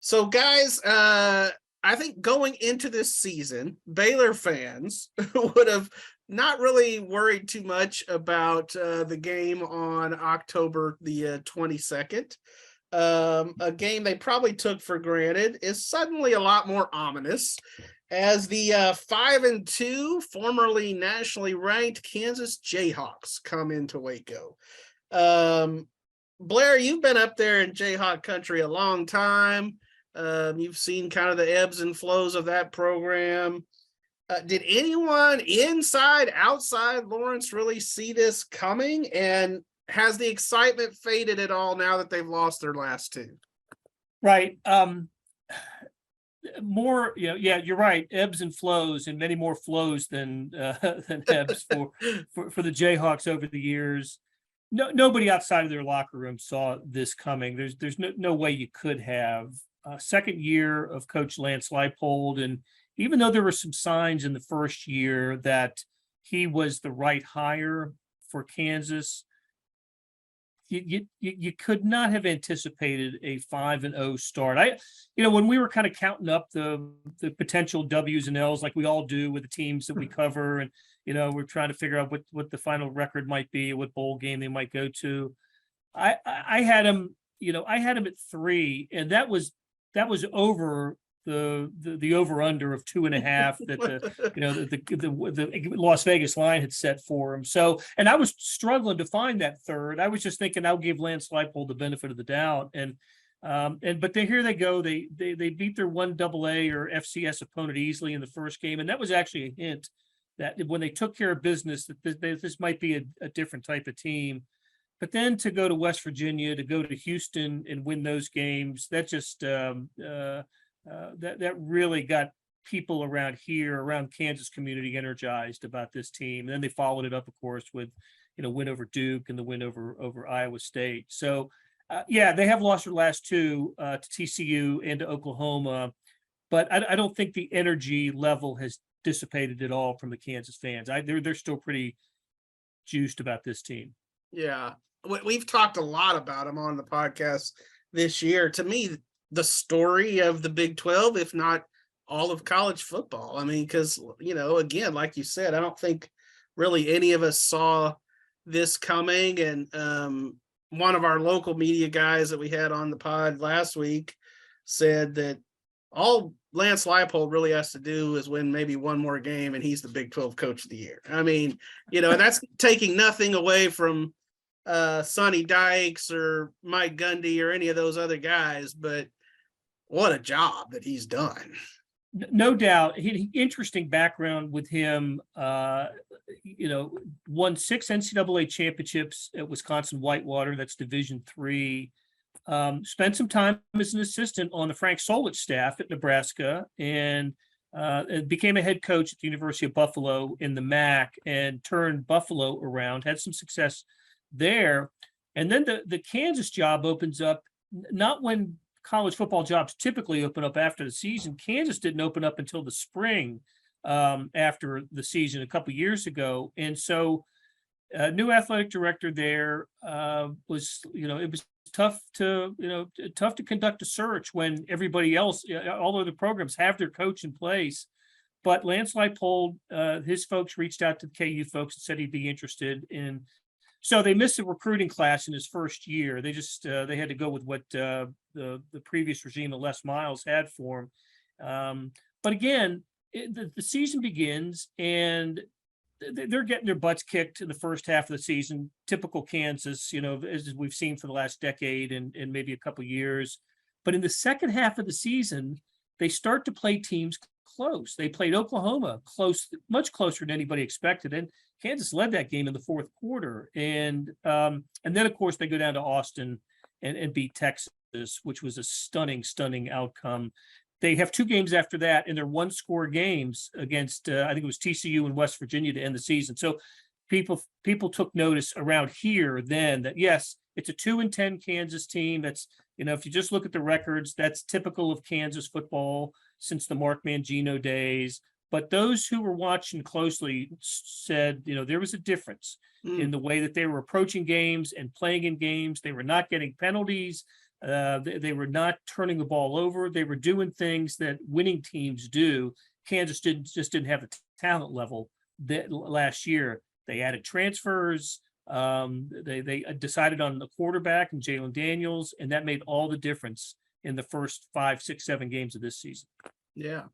So, guys, I think going into this season, Baylor fans would have not really worried too much about the game on October the 22nd. A game they probably took for granted is suddenly a lot more ominous as the 5-2, formerly nationally ranked Kansas Jayhawks come into Waco. Blair, you've been up there in Jayhawk country a long time. You've seen kind of the ebbs and flows of that program. Did anyone inside, outside Lawrence really see this coming? And has the excitement faded at all now that they've lost their last two? Right. More, yeah, you're right. Ebbs and flows, and many more flows than ebbs for the Jayhawks over the years. Nobody outside of their locker room saw this coming. There's no way you could have. Second year of Coach Lance Leipold, and even though there were some signs in the first year that he was the right hire for Kansas, you could not have anticipated a 5-0 start. When we were kind of counting up the potential W's and L's like we all do with the teams that we cover, and we're trying to figure out what the final record might be, what bowl game they might go to. I had him, I had him at 3, and that was over the over under of 2.5 that the Las Vegas line had set for him. So, and I was struggling to find that third. I was just thinking I'll give Lance Leipold the benefit of the doubt, but here they go. They beat their 1AA or FCS opponent easily in the first game, and that was actually a hint that when they took care of business, that this might be a different type of team. But then to go to West Virginia, to go to Houston and win those games, that just that really got people around Kansas community energized about this team. And then they followed it up, of course, with win over Duke and the win over Iowa State. So they have lost their last two to TCU and to Oklahoma, but I don't think the energy level has dissipated at all from the Kansas fans. They're still pretty juiced about this team. Yeah. We've talked a lot about him on the podcast this year. To me, the story of the Big 12, if not all of college football. I mean, because, again, like you said, I don't think really any of us saw this coming. And one of our local media guys that we had on the pod last week said that all Lance Leipold really has to do is win maybe one more game, and he's the Big 12 Coach of the Year. I mean, and that's taking nothing away from Sonny Dykes or Mike Gundy or any of those other guys, but what a job that he's done. No doubt. Interesting background with him. Won 6 NCAA championships at Wisconsin Whitewater. That's Division III. Spent some time as an assistant on the Frank Solich staff at Nebraska, and became a head coach at the University of Buffalo in the MAC, and turned Buffalo around, had some success there. And then the Kansas job opens up, not when college football jobs typically open up after the season. Kansas didn't open up until the spring after the season a couple years ago. And so new athletic director there was, it was tough to conduct a search when everybody else, all other programs have their coach in place. But Lance Leipold, his folks reached out to the KU folks and said he'd be interested in. So they missed a recruiting class in his first year. They just they had to go with what the previous regime of Les Miles had for him. But again, the season begins, and they're getting their butts kicked in the first half of the season. Typical Kansas, as we've seen for the last decade and maybe a couple of years. But in the second half of the season, they start to play teams close. They played Oklahoma close, much closer than anybody expected, and Kansas led that game in the fourth quarter. And then, of course, they go down to Austin and beat Texas, which was a stunning outcome. They have 2 games after that, and they're 1-score games against, I think it was TCU and West Virginia to end the season. So people took notice around here then that, yes, it's a 2-10 Kansas team. That's, if you just look at the records, that's typical of Kansas football since the Mark Mangino days. But those who were watching closely said, there was a difference in the way that they were approaching games and playing in games. They were not getting penalties. They were not turning the ball over. They were doing things that winning teams do. Kansas didn't have the talent level that last year. They added transfers. They decided on the quarterback and Jalen Daniels, and that made all the difference in the first 5, 6, 7 games of this season. Yeah.